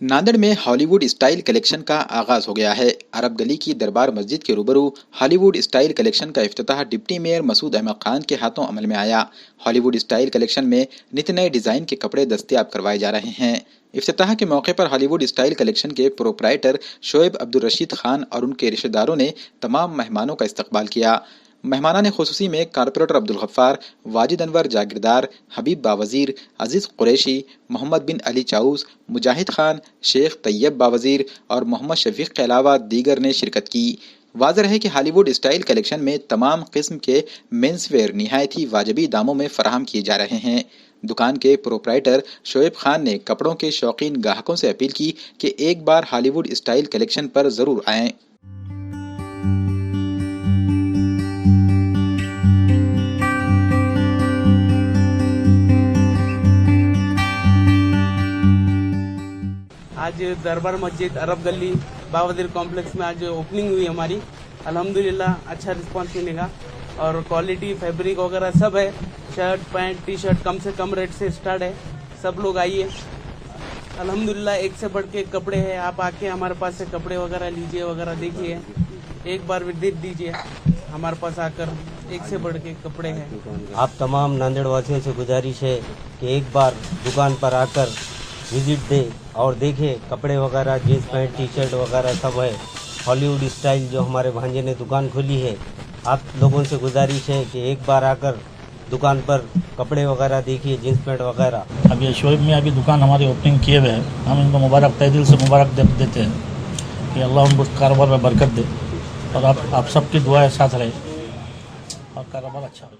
नांदेड़ में Hollywood style collection का आगाज हो गया है। अरब गली की दरबार मस्जिद के रूबरू हॉलीवुड स्टाइल कलेक्शन का इफ्तिताह डिप्टी मेयर मसूद अहमद खान के हाथों अमल में आया। हॉलीवुड स्टाइल कलेक्शन में नित नए डिजाइन के कपड़े दस्तयाब करवाए जा रहे हैं। इफ्तिताह के मौके पर हॉलीवुड स्टाइल कलेक्शन के प्रोप्राइटर शोएब अब्दुल रशीद खान और उनके रिश्तेदारों ने तमाम मेहमानों का इस्तकबाल किया। मेहमाना ने खुसूसी में कारपोरेटर अब्दुल गफ्फार, वाजिद अनवर जागीरदार, हबीब बावजीर, अजीज कुरैशी, मोहम्मद बिन अली चाउस, मुजाहिद खान, शेख तैयब बावजीर और मोहम्मद शफीक के अलावा दीगर ने शिरकत की। वाज़ेह है कि हॉलीवुड स्टाइल कलेक्शन में तमाम किस्म के मेंसवेयर निहायत ही वाजबी दामों में फराहम किए जा रहे हैं। दुकान के प्रोप्राइटर शोएब खान ने कपड़ों के शौकीन ग्राहकों से अपील की कि एक बार हॉलीवुड स्टाइल कलेक्शन पर जरूर आएं। आज दरबार मस्जिद अरब गली बावजीर कॉम्प्लेक्स में आज ओपनिंग हुई हमारी। अल्हम्दुलिल्लाह अच्छा रिस्पांस मिलेगा और क्वालिटी फैब्रिक वगैरह सब है। शर्ट पैंट टी शर्ट कम से कम रेट से स्टार्ट है। सब लोग आइए। अल्हम्दुलिल्लाह एक से बढ़ के कपड़े हैं। आप आके हमारे पास से कपड़े वगैरह लीजिए वगैरह देखिए। एक बार विजिट दीजिए हमारे पास आकर। एक से बढ़ के कपड़े हैं। आप तमाम नांदेड़ वासियों से गुजारिश है कि एक बार दुकान पर आकर विजिट दे और देखे कपड़े वगैरह जींस पैंट टी शर्ट वगैरह सब है। हॉलीवुड स्टाइल जो हमारे भांजे ने दुकान खोली है, आप लोगों से गुजारिश है कि एक बार आकर दुकान पर कपड़े वगैरह देखिए जींस पैंट वगैरह। अब ये शोएब में अभी दुकान हमारी ओपनिंग किए हुए हैं। हम इनको मुबारक तहे दिल से मुबारक देते हैं कि अल्लाह उनको कारोबार में बरकत दे और आप सबकी दुआएं साथ रहे और कारोबार अच्छा हो।